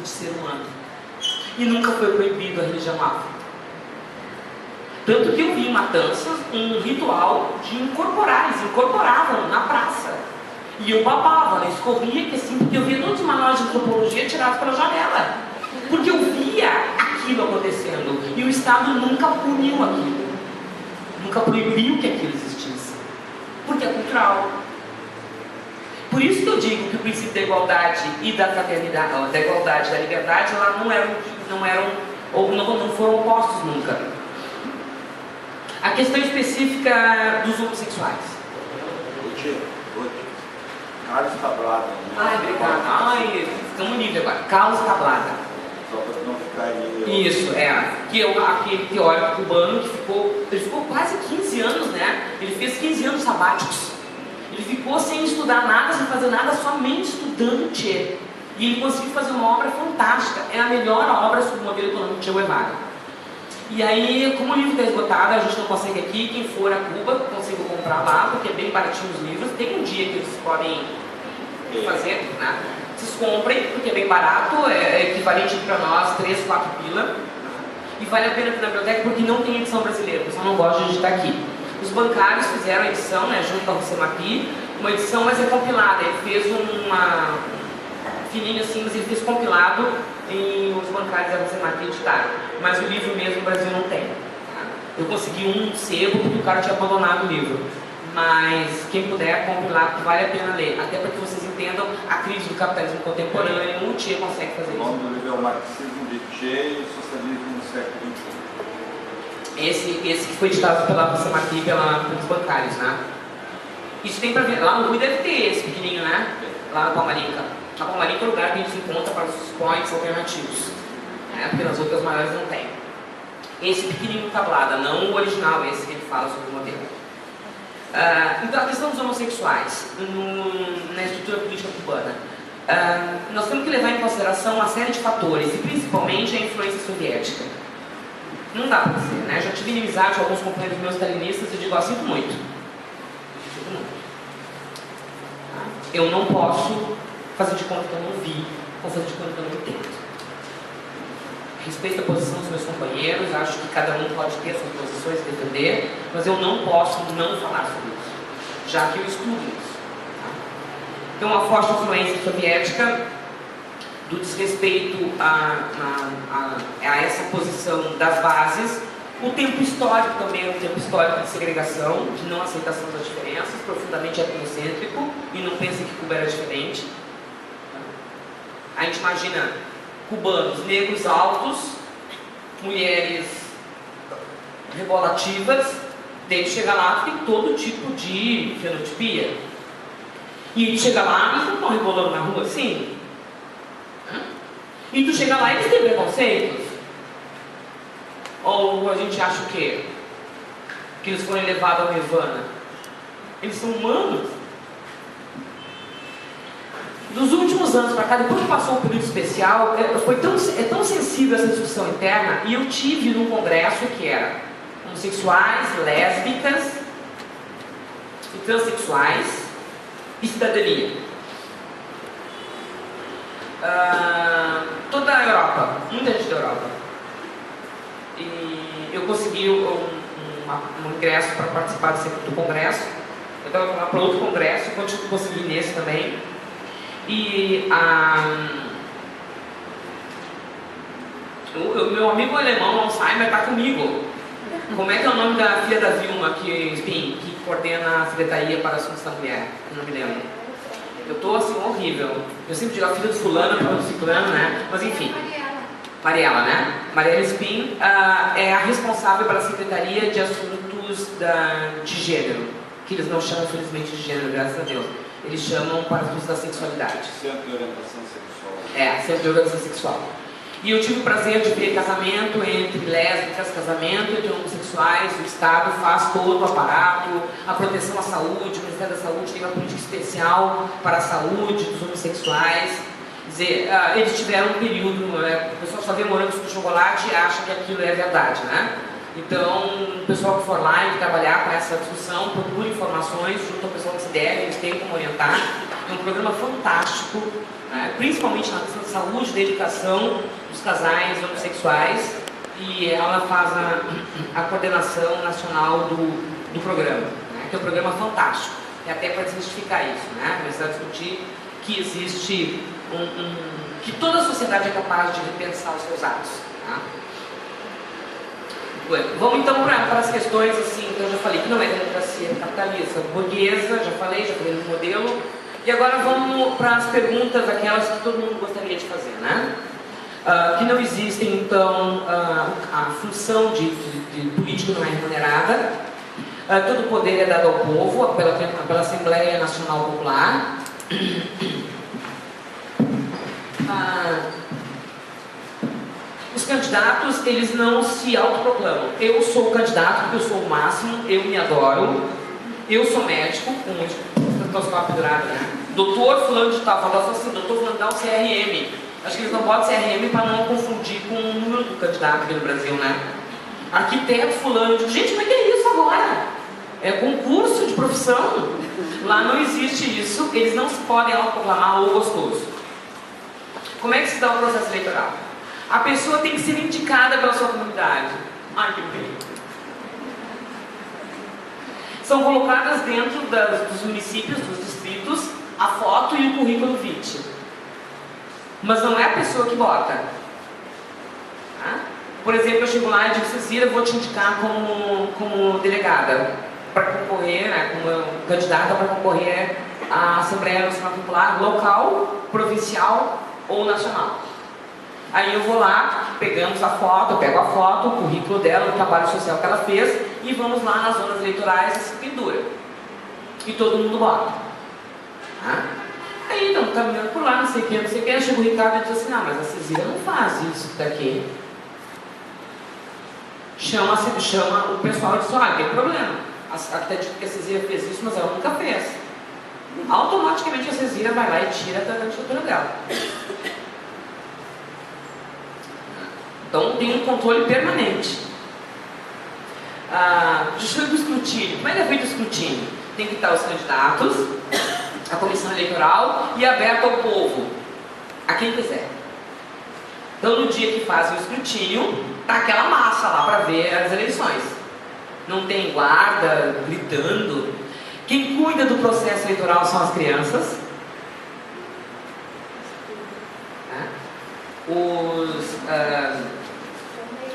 de ser humano. E nunca foi proibido a religião afro. Tanto que eu vi em Matanças um ritual de incorporar, eles incorporavam na praça. E eu babava, né? Escorria que assim, porque eu via todos os manuais de antropologia tirados pela janela. Porque eu via aquilo acontecendo. E o Estado nunca puniu aquilo. Nunca proibiu que aquilo existisse. Porque é cultural. Por isso que eu digo que o princípio da igualdade e da fraternidade, da igualdade e da liberdade, lá não foram opostos nunca. A questão específica dos homossexuais. Carlos Tablada. Ai, obrigada. Ai, ficamos livres agora. Carlos Tablada. Só para não ficar aí. Isso, que é aquele teórico cubano que ele ficou quase 15 anos, né? Ele fez 15 anos sabáticos. Ele ficou sem estudar nada, sem fazer nada, somente estudando Che. E ele conseguiu fazer uma obra fantástica. É a melhor obra sobre o modelo econômico de Che Guevara. E aí, como o livro está esgotado, a gente não consegue aqui. Quem for a Cuba, consigo comprar lá, porque é bem baratinho os livros. Tem um dia que eles podem fazer, né? Vocês comprem, porque é bem barato, é equivalente para nós 3, 4 pila. E vale a pena ter na biblioteca porque não tem edição brasileira, o pessoal não gosta de digitar aqui. Os bancários fizeram a edição, né, junto com a Rossemapi, uma edição, mas é compilada. Ele fez uma fininha assim, mas ele fez compilado e os bancários da Rossemapi editaram. Mas o livro mesmo no Brasil não tem. Tá? Eu consegui um sebo porque o cara tinha abandonado o livro. Mas quem puder compilar, porque vale a pena ler. Até para que vocês entendam a crise do capitalismo contemporâneo, o Che consegue fazer isso. O nome do livro é o Marxismo de Che e o Socialismo no século XXI. Esse que foi editado pela Rossemapi, pelos bancários, né? Isso tem pra ver. Lá no Rio deve ter esse pequenininho, né? Lá na Palmarica. Na Palmarica é o lugar que a gente encontra para os points alternativos. Né? Porque nas outras maiores não tem. Esse pequenininho tablada, não o original, esse que ele fala sobre o modelo. Então, a questão dos homossexuais na estrutura política cubana. Nós temos que levar em consideração uma série de fatores, e principalmente a influência soviética. Não dá para ser, né? Já tive inimizade com alguns companheiros meus stalinistas e digo, sinto muito. Sinto muito. Eu não posso fazer de conta que eu não vi, ou fazer de conta que eu não entendo. Respeito a posição dos meus companheiros, acho que cada um pode ter suas posições e defender, mas eu não posso não falar sobre isso, já que eu estudo isso. Tá? Então, uma forte influência soviética do desrespeito a essa posição das bases. O tempo histórico também é um tempo histórico de segregação, de não aceitação das diferenças, profundamente etnocêntrico, e não pensa que Cuba era diferente. A gente imagina cubanos, negros altos, mulheres rebolativas, daí chega lá tem todo tipo de fenotipia. E tu chega lá e não estão rebolando na rua assim. E tu chega lá e eles têm preconceitos. Ou a gente acha o quê? Que eles foram elevados ao nirvana. Eles são humanos. Dos últimos anos para cá, depois que passou o período especial, é tão sensível essa discussão interna, e eu tive num congresso que era homossexuais, lésbicas e transexuais e cidadania. Toda a Europa, muita gente da Europa. E eu consegui um ingresso para participar do congresso. Eu estava lá para outro congresso, consegui nesse também. E o meu amigo alemão, Alzheimer, está comigo. Como é que é o nome da filha da Vilma que coordena a Secretaria para Assuntos da Mulher? Eu não me lembro. Eu estou assim, horrível. Eu sempre digo a filha do fulano, do ciclano, né? Mas enfim. Mariela, né? Mariela Spin é a responsável pela Secretaria de Assuntos de Gênero. Que eles não chamam, felizmente, de gênero, graças a Deus. Eles chamam para os usos da sexualidade. Centro de Orientação Sexual. Centro de Orientação Sexual. E eu tive o prazer de ver casamento entre lésbicas, casamento entre homossexuais. O Estado faz todo o aparato, a proteção à saúde, o Ministério da Saúde tem uma política especial para a saúde dos homossexuais. Quer dizer, eles tiveram um período, o pessoal só vê morangos com chocolate e acha que aquilo é verdade, né? Então, o pessoal que for lá e trabalhar com essa discussão, procure informações junto ao pessoal que se deve, eles têm como orientar. É um programa fantástico, né? Principalmente na questão de saúde, da educação dos casais homossexuais, e ela faz a coordenação nacional do programa, né? Que é um programa fantástico, e até para desmistificar isso, né? Começar a discutir que existe que toda a sociedade é capaz de repensar os seus atos, tá? Vamos então para as questões, assim, então eu já falei que não é democracia capitalista, burguesa, já falei do modelo, e agora vamos para as perguntas, aquelas que todo mundo gostaria de fazer, né? Que não existem, então, a função de político não é remunerada, todo o poder é dado ao povo, pela Assembleia Nacional Popular. Os candidatos, eles não se autoproclamam. Eu sou o candidato porque eu sou o máximo, eu me adoro, eu sou médico, com um estetoscópio pendurado, né? Doutor fulano de tal, falou assim, doutor fulano de tal, CRM. Acho que eles não botam CRM para não confundir com o número do candidato aqui no Brasil, né? Arquiteto fulano, gente, como é que é isso agora? É concurso de profissão? Lá não existe isso, eles não se podem autoproclamar ou gostoso. Como é que se dá o processo eleitoral? A pessoa tem que ser indicada pela sua comunidade. Ai, que bem. São colocadas dentro dos municípios, dos distritos, a foto e o currículo vitae. Mas não é a pessoa que bota. Tá? Por exemplo, eu chego lá e digo, Cecília, eu vou te indicar como delegada para concorrer, né, como candidata para concorrer à Assembleia Nacional Popular local, provincial ou nacional. Aí eu vou lá, pegamos a foto, eu pego a foto, o currículo dela, o trabalho social que ela fez, e vamos lá nas zonas eleitorais e se pendura. E todo mundo bota. Tá? Aí então, caminhando por lá, não sei o que, chega o Ricardo e diz assim, não, mas a Cecília não faz isso daqui. Chama o pessoal e diz, olha, tem problema. Até dito que a Cecília fez isso, mas ela nunca fez. Automaticamente a Cecília vai lá e tira a candidatura dela. Então tem um controle permanente. Justiça do escrutínio. Como é que é feito o escrutínio? Tem que estar os candidatos, a comissão eleitoral e aberto ao povo, a quem quiser. Então no dia que fazem o escrutínio, tá aquela massa lá para ver as eleições. Não tem guarda gritando. Quem cuida do processo eleitoral são as crianças.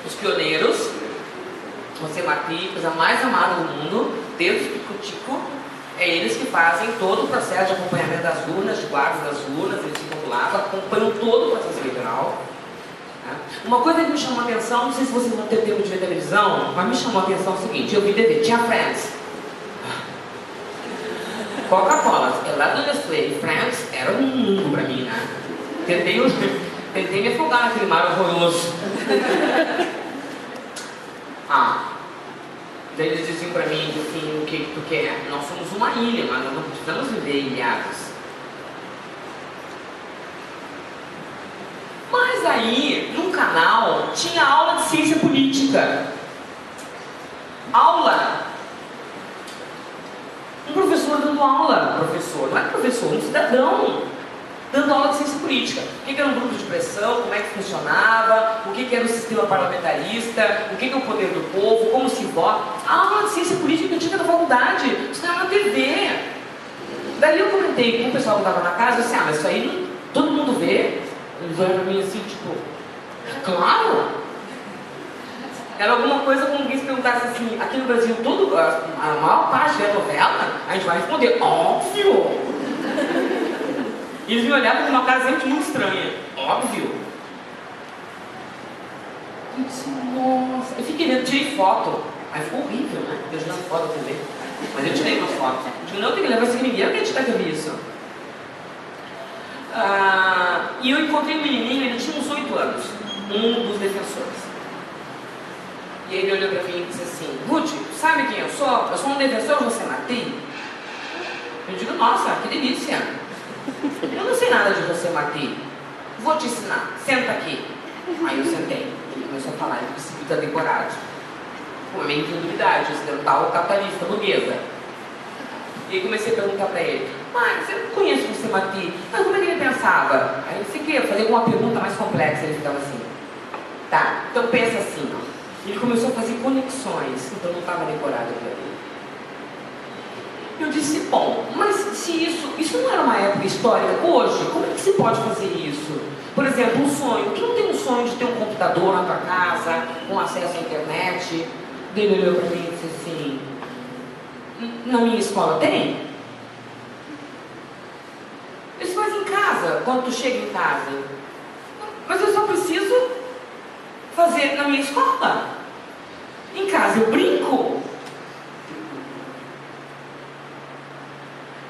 Os pioneiros, José Martí, coisa mais amada do mundo, desde o Tico-Tico, é eles que fazem todo o processo de acompanhamento das urnas, de guarda das urnas, eles ficam do lado, acompanham todo o processo eleitoral. Uma coisa que me chamou a atenção, não sei se vocês vão ter tempo de ver televisão, mas me chamou a atenção o seguinte, eu vi TV, tinha Friends. Coca-Cola, lá do Nestlé, Friends era um mundo pra mim, né? Tentei me afogar naquele mar horroroso. Daí eles diziam pra mim, assim, o que tu quer? Nós somos uma ilha, mas nós não precisamos viver ilhados. Mas aí, num canal, tinha aula de ciência política. Aula! Um professor dando aula. Professor, não é professor, um cidadão dando aula de ciência política. O que era um grupo de pressão, como é que funcionava, o que era o sistema parlamentarista, o que é o poder do povo, como se vota. A aula de ciência política que eu tinha na faculdade, isso era na TV. Daí eu comentei com o pessoal que estava na casa, eu disse, mas isso aí não, todo mundo vê. Eles olham pra mim assim, tipo, claro! Era alguma coisa como alguém se perguntasse assim, aqui no Brasil, a maior parte da novela, a gente vai responder, óbvio! E eles me olhavam com uma cara sempre muito estranha, óbvio! Eu disse, nossa, eu fiquei vendo, tirei foto, aí ficou horrível, né? Eu tirei foto também, mas eu tirei umas fotos. Eu digo, não, tem que levar isso que ninguém acredita que eu vi isso. E eu encontrei um menininho, ele tinha uns 8 anos, um dos defensores. E ele olhou pra mim e disse assim, Ruth, sabe quem eu sou? Eu sou um defensor de José Martí. Eu digo, nossa, que delícia. Eu não sei nada de José Martí. Vou te ensinar, senta aqui. Aí eu sentei, ele começou a falar de princípio da temporada. Com a minha incredulidade ocidental capitalista, burguesa. E aí comecei a perguntar pra ele, Mas eu não conheço você, Mati. Mas como é que ele pensava? Aí você queria fazer uma pergunta mais complexa, ele ficava assim. Tá, então pensa assim, ó. Ele começou a fazer conexões, então não estava decorado para ele. Eu disse, bom, mas se isso não era uma época histórica, hoje, como é que se pode fazer isso? Por exemplo, um sonho. Tu não tem um sonho de ter um computador na tua casa, com acesso à internet? Ele olhou para mim e disse assim, na minha escola tem? Isso faz em casa, quando tu chega em casa. Mas eu só preciso fazer na minha escola. Em casa eu brinco.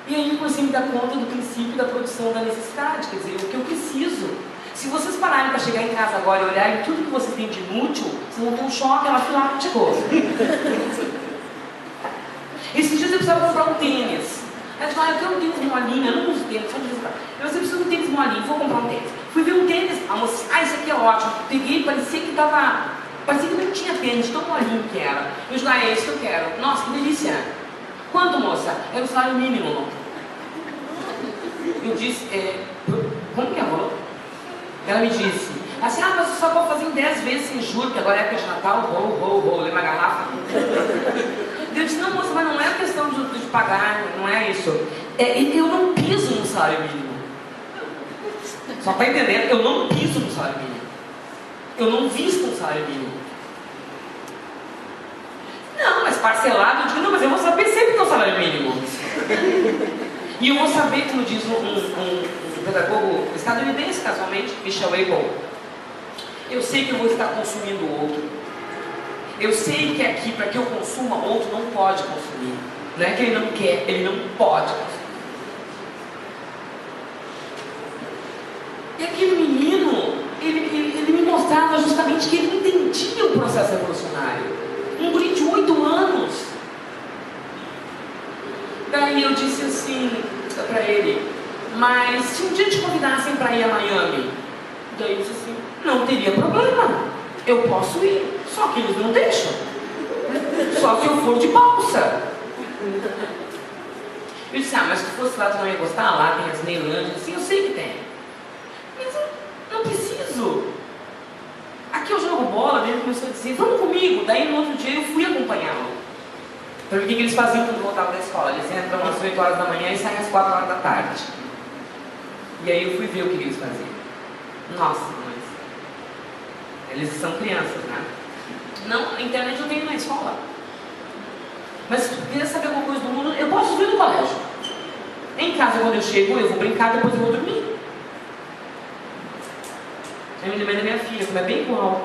E aí eu comecei a me dar conta do princípio da produção da necessidade, quer dizer, o que eu preciso. Se vocês pararem para chegar em casa agora e olharem tudo que vocês têm de inútil, vocês vão ter um choque anafilático. Esses dias eu precisava comprar um tênis. Aí eu disse, eu quero um tênis molinho, eu não uso tênis, só de vez em quando. Eu preciso de um tênis molinho, vou comprar um tênis. Fui ver um tênis, a moça, esse aqui é ótimo. Peguei, parecia que não tinha tênis, tão molinho que era. Eu disse, é esse que eu quero. Nossa, que delícia. Quanto, moça? É o salário mínimo. Eu disse, como que é, amor? Ela me disse, assim, mas você só pode fazer em 10 vezes sem juros, que agora é época de Natal, lembra a garrafa? Eu disse, não, moça, mas não é questão de pagar, não é isso. Eu não piso no salário mínimo. Só para entender, eu não piso no salário mínimo. Eu não visto no salário mínimo. Não, mas parcelado, eu digo, não, mas eu vou saber sempre que é o salário mínimo. E eu vou saber, como diz um pedagogo estadunidense, casualmente, Michel Abel, eu sei que eu vou estar consumindo o outro. Eu sei que aqui, para que eu consuma, o outro não pode consumir. Não é que ele não quer, ele não pode consumir. E aquele menino, ele me mostrava justamente que ele entendia o processo revolucionário. Um guri de 8 anos. Daí eu disse assim para ele, mas se um dia te convidassem para ir a Miami, daí ele disse assim, não teria problema, eu posso ir, só que eles não deixam, só se eu for de bolsa. Eu disse, mas se fosse lá tu não ia gostar, lá tem as Neilândias, assim, eu sei que tem, mas eu não preciso. Aqui eu jogo bola, ele começou a dizer, vamos comigo, daí no outro dia eu fui acompanhá-lo. Para ver o que eles faziam quando voltavam da escola. Eles entram às 8 horas da manhã e saem às 4 horas da tarde. E aí eu fui ver o que eles faziam. Nossa, mas eles são crianças, né? Não, a internet eu tenho na escola. Mas se tu quiser saber alguma coisa do mundo, eu posso ver no colégio. Em casa, quando eu chego, eu vou brincar, depois eu vou dormir. Eu me lembrei da minha filha, como é bem igual.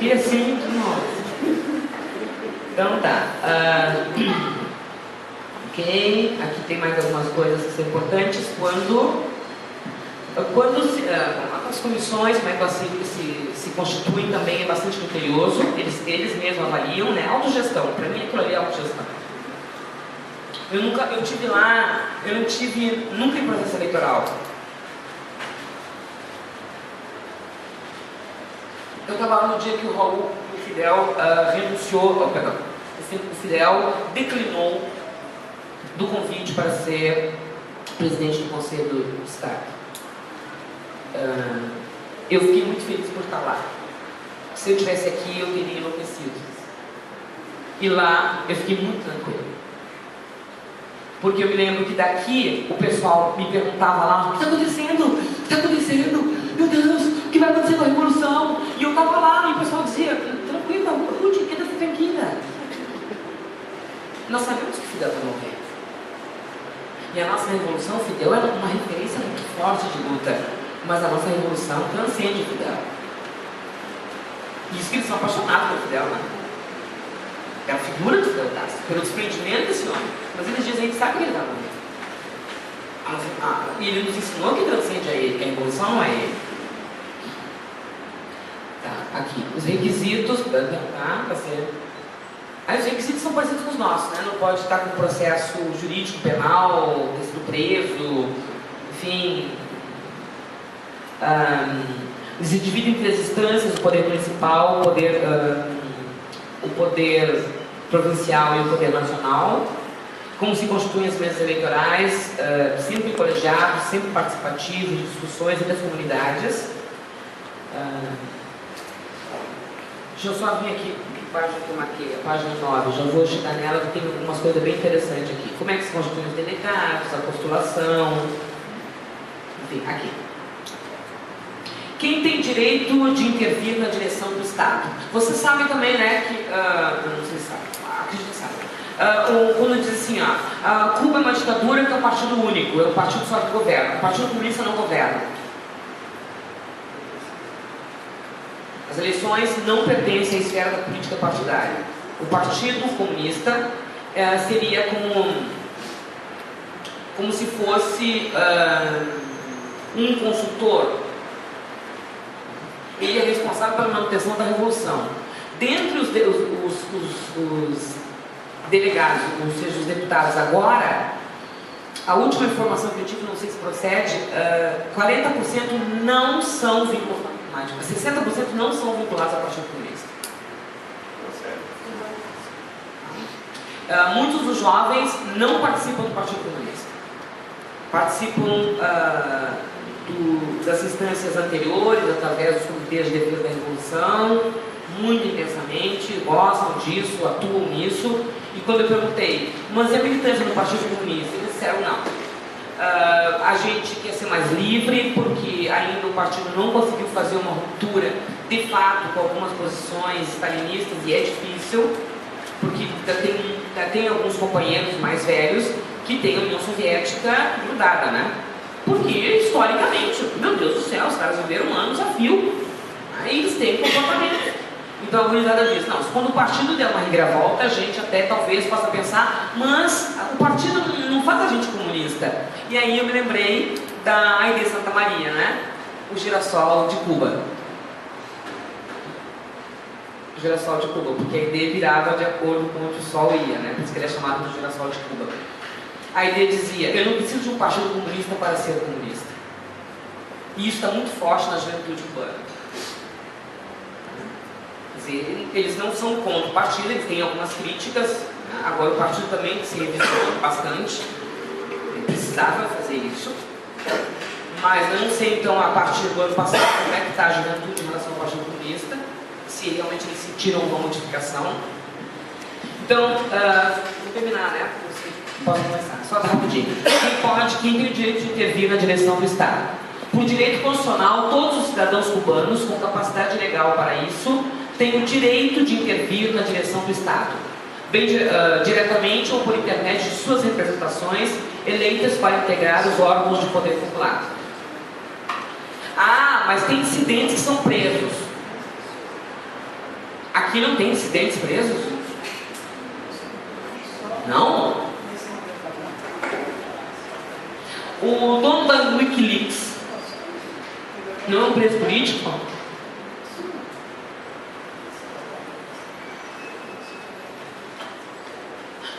E assim, nossa. Então tá, ok, aqui tem mais algumas coisas que são importantes. As comissões, como é que elas se constituem também é bastante criterioso, eles mesmos avaliam, né? Autogestão, para mim aquilo ali é autogestão. Eu tive lá, eu não tive nunca em processo eleitoral. Eu estava lá no dia que o Fidel renunciou, o Fidel declinou do convite para ser presidente do Conselho do Estado. Eu fiquei muito feliz por estar lá. Se eu estivesse aqui, eu teria enlouquecido. E lá, eu fiquei muito tranquilo. Porque eu me lembro que daqui, o pessoal me perguntava lá, o que está acontecendo? O que está acontecendo? Meu Deus, o que vai acontecer com a revolução? E eu estava lá e o pessoal dizia, tranquila, Ruth, queda-se tranquila. Nós sabemos que Fidel vai morrer. E a nossa revolução, Fidel, é uma referência muito forte de luta. Mas a nossa revolução transcende Fidel. E isso que eles são apaixonados por Fidel, né? É a figura de Fidel Castro, pelo desprendimento desse homem. Mas eles dizem que sabe que ele vai morrer. E ele nos ensinou que transcende a ele, que a revolução não é ele. Tá, aqui. Os requisitos, tá? Para ser. Aí os requisitos são parecidos com os nossos, né? Não pode estar com processo jurídico, penal, ter sido preso, enfim. Se divide em 3 instâncias: o poder municipal, o poder provincial e o poder nacional. Como se constituem as mesas eleitorais, sempre colegiados, sempre participativos de discussões entre as comunidades. Deixa eu só vir aqui, que página que eu marquei, a página 9, já vou chegar nela, porque tem algumas coisas bem interessantes aqui. Como é que se constituem os delegados, a postulação, enfim, aqui. Quem tem direito de intervir na direção do Estado? Você sabe também, né, que, não sei se sabe, acredito que sabe, quando diz assim, Cuba é uma ditadura que é um partido único, é um partido só que governa, o Partido Comunista não governa. As eleições não pertencem à esfera da política partidária. O Partido Comunista seria como se fosse um consultor. Ele é responsável pela manutenção da revolução. Dentre os delegados, ou seja, os deputados agora, a última informação que eu tive, não sei se procede, 40% não são vinculados. 60% não são vinculados ao Partido Comunista. Muitos dos jovens não participam do Partido Comunista. Participam das instâncias anteriores, através dos comitês de defesa da Revolução, muito intensamente, gostam disso, atuam nisso. E quando eu perguntei, mas é militância no Partido Comunista? Eles disseram não. A gente quer ser mais livre, porque ainda o partido não conseguiu fazer uma ruptura de fato com algumas posições stalinistas, e é difícil, porque tem alguns companheiros mais velhos que têm a União Soviética grudada, né? Porque, historicamente, meu Deus do céu, os caras viveram anos a fio, aí eles têm comportamento. Então a gurizada diz, não, quando o partido der uma reviravolta, a gente até talvez possa pensar, mas o partido não faz a gente comunista. E aí eu me lembrei da Aide Santa Maria, né? O girassol de Cuba. O girassol de Cuba, porque a Aide virava de acordo com onde o sol ia, né? Por isso que ele é chamado de girassol de Cuba. A Aide dizia, eu não preciso de um partido comunista para ser comunista. E isso está muito forte na juventude cubana. Eles não são contra o partido, eles têm algumas críticas. Agora o partido também se revisou bastante, ele precisava fazer isso. Mas eu não sei então, a partir do ano passado, como é que está a juventude em relação ao Partido Comunista, se realmente eles sentiram uma modificação. Então, vou terminar, né? Posso começar, só rapidinho. Quem tem o direito de intervir na direção do Estado? Por direito constitucional, todos os cidadãos cubanos com capacidade legal para isso têm o direito de intervir na direção do Estado, bem diretamente ou por intermédio de suas representações eleitas para integrar os órgãos de poder popular. Mas tem dissidentes que são presos. Aqui não tem dissidentes presos? Não? O dono da Wikileaks não é um preso político?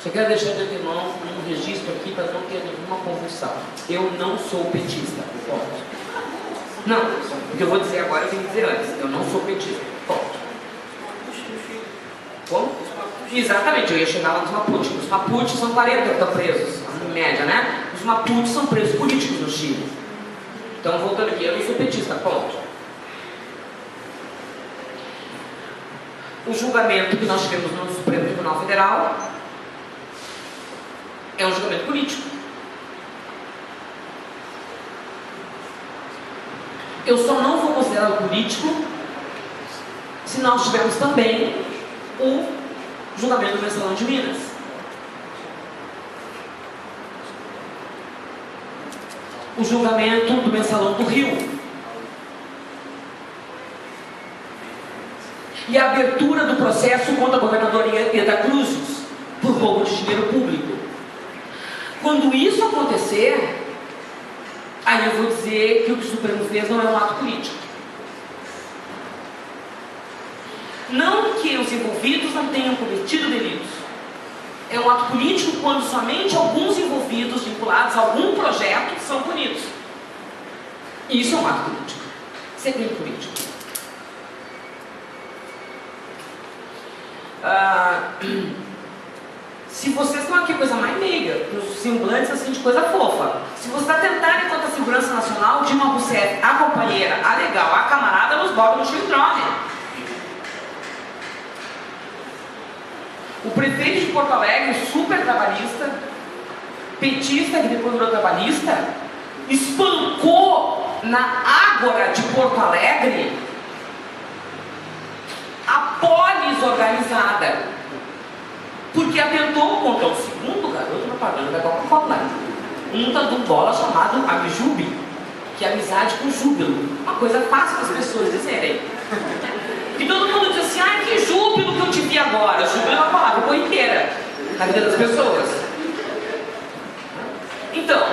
Só quero deixar de antemão um registro aqui para não ter nenhuma convulsão. Eu não sou petista, ponto. Não, o que eu vou dizer agora eu tenho que dizer antes. Eu não sou petista, ponto. Como? Exatamente, eu ia chegar lá nos Mapuches. Os Mapuches são 40 que estão presos, em média, né? Os Mapuches são presos políticos no Chile. Então, voltando aqui, eu não sou petista, ponto. O julgamento que nós tivemos no Supremo Tribunal Federal é um julgamento político. Eu só não vou considerá-lo político se nós tivermos também o julgamento do Mensalão de Minas. O julgamento do Mensalão do Rio. E a abertura do processo contra a governadora Ieda Cruzes por roubo de dinheiro público. Quando isso acontecer, aí eu vou dizer que o que o Supremo fez não é um ato político. Não que os envolvidos não tenham cometido delitos. É um ato político quando somente alguns envolvidos, vinculados a algum projeto, são punidos. Isso é um ato político. Isso é crime político. se vocês estão aqui coisa mais meiga, com os semblantes assim de coisa fofa, se você está tentando enquanto a segurança nacional, Dilma Rousseff, a companheira, a legal, a camarada, nos bota no childrone. O prefeito de Porto Alegre, super trabalhista, petista, que depois virou trabalhista, espancou na Ágora de Porto Alegre a polis organizada, porque atentou contra o segundo garoto propaganda da Coca-Cola, um tanto bola chamado Abjube, que é amizade com júbilo, uma coisa fácil para as pessoas dizerem. E todo mundo diz assim, ai que júbilo que eu te vi agora. Júbilo é uma palavra corriqueira na vida das pessoas. Então,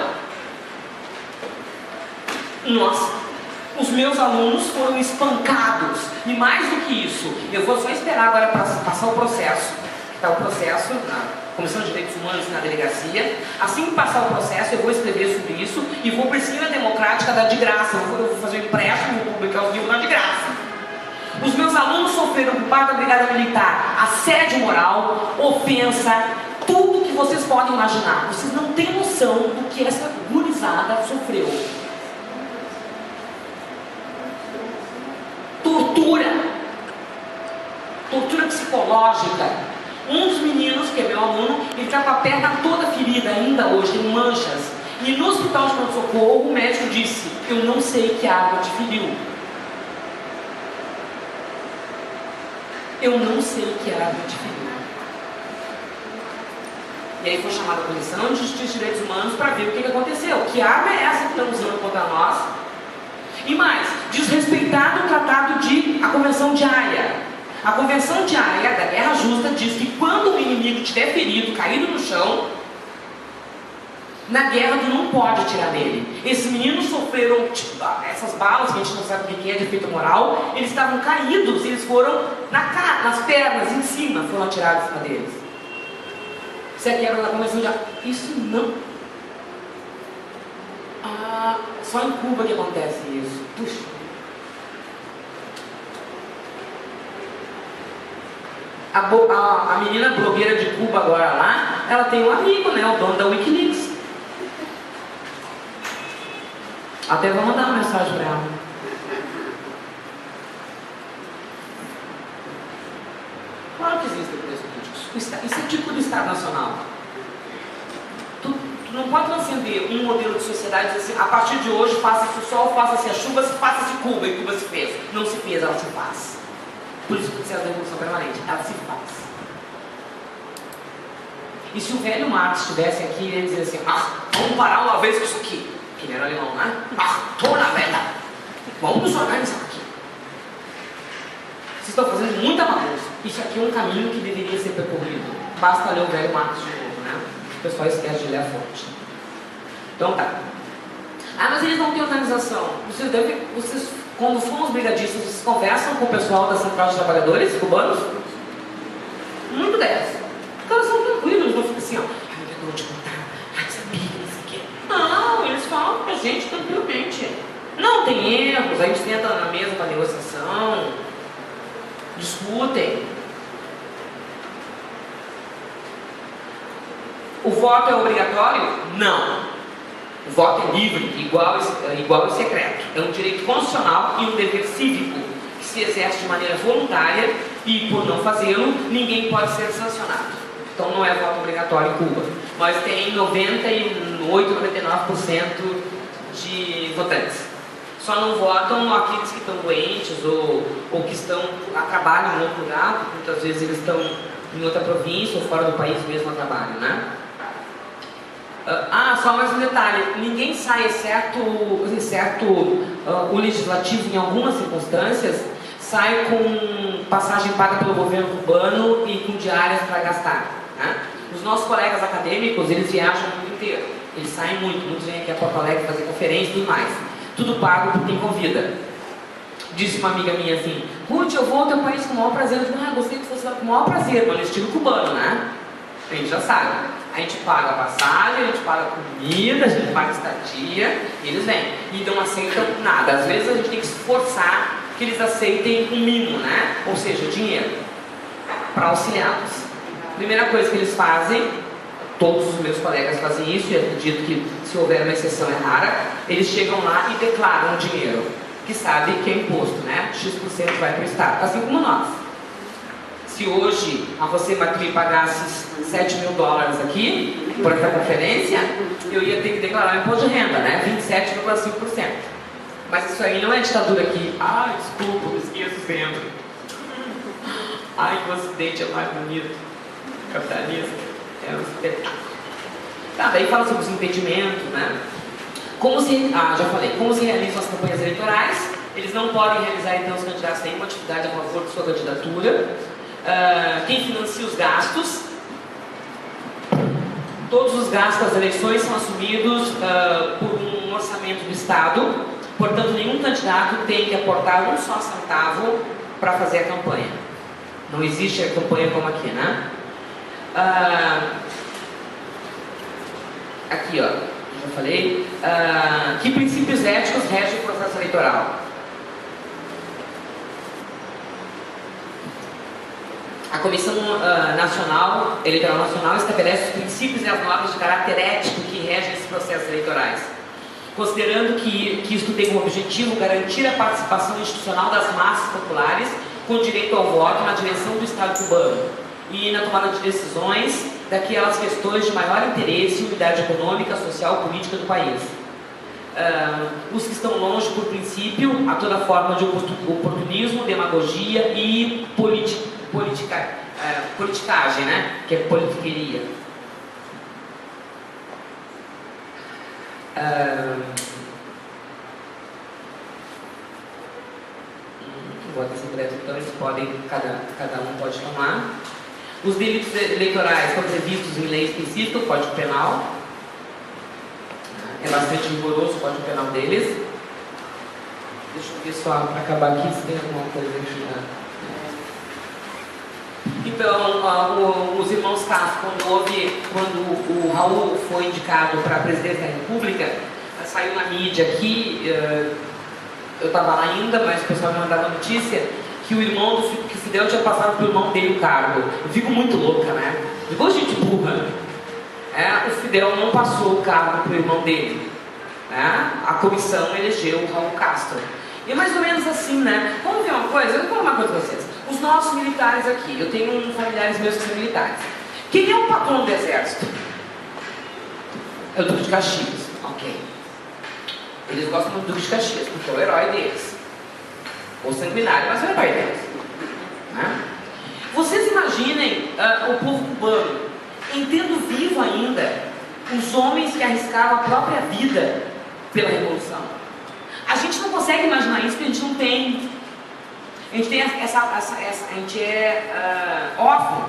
os meus alunos foram espancados. E mais do que isso, eu vou só esperar agora para passar o processo. Está o processo na Comissão de Direitos Humanos na delegacia. Assim que passar o processo, eu vou escrever sobre isso e vou para a Esquina Democrática dar de graça. Eu vou fazer um empréstimo, vou publicar os livros dar de graça. Os meus alunos sofreram por parte da Brigada Militar assédio moral, ofensa, tudo que vocês podem imaginar. Vocês não têm noção do que essa gurizada sofreu. Tortura. Tortura psicológica. Um dos meninos, que é meu aluno, ele está com a perna toda ferida ainda hoje, tem manchas. E no hospital de pronto-socorro, o médico disse, eu não sei que arma te feriu. Eu não sei que arma te feriu. E aí foi chamada a Comissão de Justiça e Direitos Humanos para ver o que aconteceu. Que arma é essa que estão usando contra nós? E mais, desrespeitado o tratado a Convenção de Haia. A Convenção de Haia da Guerra Justa diz que quando o inimigo estiver ferido, caído no chão, na guerra tu não pode atirar nele. Esses meninos sofreram essas balas, que a gente não sabe o que é de efeito moral, eles estavam caídos, eles foram nas pernas, em cima, foram atirados em cima deles. Isso é quebra da Convenção de Haia. Isso não. Só em Cuba que acontece isso. Puxa. A menina blogueira de Cuba agora lá, ela tem um amigo, né? O dono da Wikileaks. Até vou mandar uma mensagem para ela. Claro que existem presos políticos. Isso é tipo do Estado Nacional. Tu não pode transcender um modelo de sociedade e dizer assim, a partir de hoje faça-se o sol, faça-se a chuva, faça-se Cuba, e Cuba se fez. Não se fez, ela se faz. Por isso que precisa da evolução permanente, ela se faz. E se o velho Marx estivesse aqui, ele ia dizer assim, vamos parar uma vez com isso aqui. Que ele era alemão, né? Toda velha. Vamos nos organizar aqui. Vocês estão fazendo muita bagunça. Isso aqui é um caminho que deveria ser percorrido. Basta ler o velho Marx de novo, né? O pessoal esquece de ler a fonte. Então tá. Mas eles não têm organização. Vocês quando fomos brigadistas, vocês conversam com o pessoal da Central de Trabalhadores cubanos? Muito delas. Os caras são tranquilos, eles não ficam assim, eu vou te contar, sabia, isso aqui. Não, eles falam pra gente tranquilamente. Não tem erros, a gente tenta na mesa para negociação, discutem. O voto é obrigatório? Não. O voto é livre, igual e secreto. É um direito constitucional e um dever cívico que se exerce de maneira voluntária e, por não fazê-lo, ninguém pode ser sancionado. Então não é voto obrigatório em Cuba. Mas tem 98, 99% de votantes. Só não votam aqueles que estão doentes ou que estão a trabalho em outro lugar, porque muitas vezes eles estão em outra província ou fora do país mesmo a trabalho, né? Só mais um detalhe, ninguém sai, exceto o legislativo em algumas circunstâncias, sai com passagem paga pelo governo cubano e com diárias para gastar, né? Os nossos colegas acadêmicos, eles viajam o mundo inteiro, eles saem muito, muitos vêm aqui a Porto Alegre fazer conferência e tudo mais, tudo pago por quem convida. Disse uma amiga minha assim, Ruth, eu vou ao teu país com o maior prazer. Eu disse, gostei que fosse lá com o maior prazer, mas no estilo cubano, né? A gente já sabe. A gente paga a passagem, a gente paga a comida, a gente paga a estadia, e eles vêm. E não aceitam nada. Às vezes a gente tem que se esforçar que eles aceitem um mínimo, né? Ou seja, dinheiro, para auxiliá-los. Primeira coisa que eles fazem Todos os meus colegas fazem isso, e acredito que se houver uma exceção é rara. Eles chegam lá e declaram o dinheiro, que sabe que é imposto, né? X% vai para o Estado, assim como nós. Se hoje a José Macri pagasse $7.000 aqui, por essa conferência, eu ia ter que declarar o imposto de renda, né? 27,5%. Mas isso aí não é ditadura aqui. Ai, desculpa, eu esqueço sempre. Ai, que o Ocidente é mais bonito. Capitalista. É um espetáculo. Tá, daí fala sobre os impedimentos, né? Já falei, como se realizam as campanhas eleitorais. Eles não podem realizar, então, os candidatos nenhuma atividade a favor de sua candidatura. Quem financia os gastos? Todos os gastos das eleições são assumidos por um orçamento do Estado. Portanto, nenhum candidato tem que aportar um só centavo para fazer a campanha. Não existe a campanha como aqui, né? Aqui, ó, já falei. Que princípios éticos regem o processo eleitoral? A Comissão Eleitoral Nacional estabelece os princípios e as normas de caráter ético que regem esses processos eleitorais, considerando que isto tem como objetivo garantir a participação institucional das massas populares com direito ao voto na direção do Estado cubano e na tomada de decisões daquelas questões de maior interesse e unidade econômica, social e política do país. Os que estão longe, por princípio, a toda forma de oportunismo, demagogia e politicagem, né? Que é politiqueria. Votação direta, então eles podem, cada um pode tomar. Os delitos eleitorais são previstos em lei específica, o Código Penal. É bastante rigoroso o Código Penal deles. Deixa eu ver só para acabar aqui se tem alguma coisa aqui. Então, os irmãos Castro, quando o Raul foi indicado para a presidência da República, saiu na mídia aqui, eu estava lá ainda, mas o pessoal me mandava notícia que que o Fidel tinha passado para o irmão dele o cargo. Eu fico muito louca, né? Igual gente burra. O Fidel não passou o cargo para o irmão dele. A comissão elegeu o Raul Castro. E é mais ou menos assim, né? Vamos ver uma coisa? Eu vou falar uma coisa para vocês. Os nossos militares aqui, eu tenho familiares meus que são militares. Quem é o patrão do exército? É o Duque de Caxias. Ok. Eles gostam do Duque de Caxias, porque é o herói deles. Ou sanguinário, mas é o herói deles. Né? Vocês imaginem o povo cubano, entendo vivo ainda, os homens que arriscaram a própria vida pela Revolução. A gente não consegue imaginar isso porque a gente não tem. A gente tem a gente é órfão.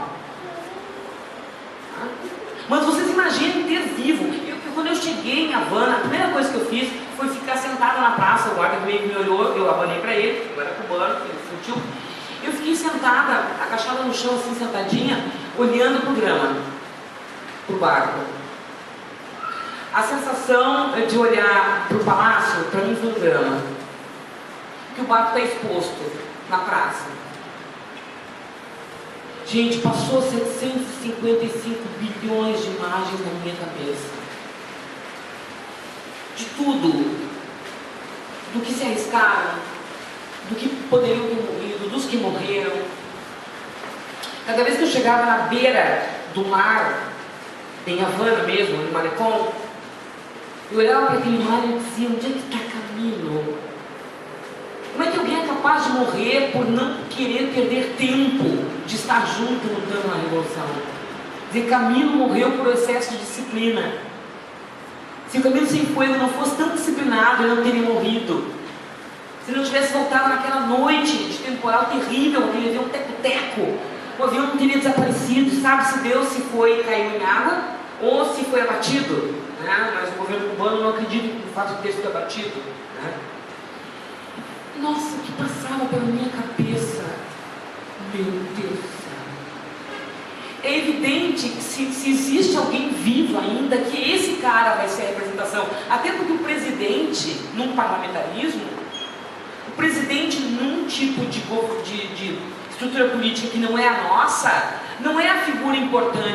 Mas vocês imaginem ter vivo. Quando eu cheguei em Havana, a primeira coisa que eu fiz foi ficar sentada na praça. O guarda meio que me olhou, eu abanei para ele, eu era cubano, ele sentiu. Eu fiquei sentada, agachada no chão, assim, sentadinha, olhando para o grama, para o barco. A sensação de olhar para o palácio, para mim, foi um drama. Porque o barco está exposto na praça. Gente, passou 755 bilhões de imagens na minha cabeça. De tudo. Do que se arriscaram, do que poderiam ter morrido, dos que morreram. Cada vez que eu chegava na beira do mar, em Havana mesmo, no Malecón, eu olhava para aquele mar e dizia, onde é que está Camilo? Como é que alguém é capaz de morrer por não querer perder tempo de estar junto lutando na Revolução? Dizer, Camilo morreu por excesso de disciplina. Se o Camilo Cienfuegos não fosse tão disciplinado, ele não teria morrido. Se ele não tivesse voltado naquela noite de temporal terrível, aquele avião teco-teco, o avião não teria desaparecido. Sabe-se Deus se caiu em água ou se foi abatido. Né? Mas o governo cubano não acredita no fato de ter sido abatido. Né? Nossa, o que passava pela minha cabeça? Meu Deus do céu. É evidente que se existe alguém vivo ainda, que esse cara vai ser a representação. Até porque o presidente, num parlamentarismo, o presidente num tipo de estrutura política que não é a nossa, não é a figura importante.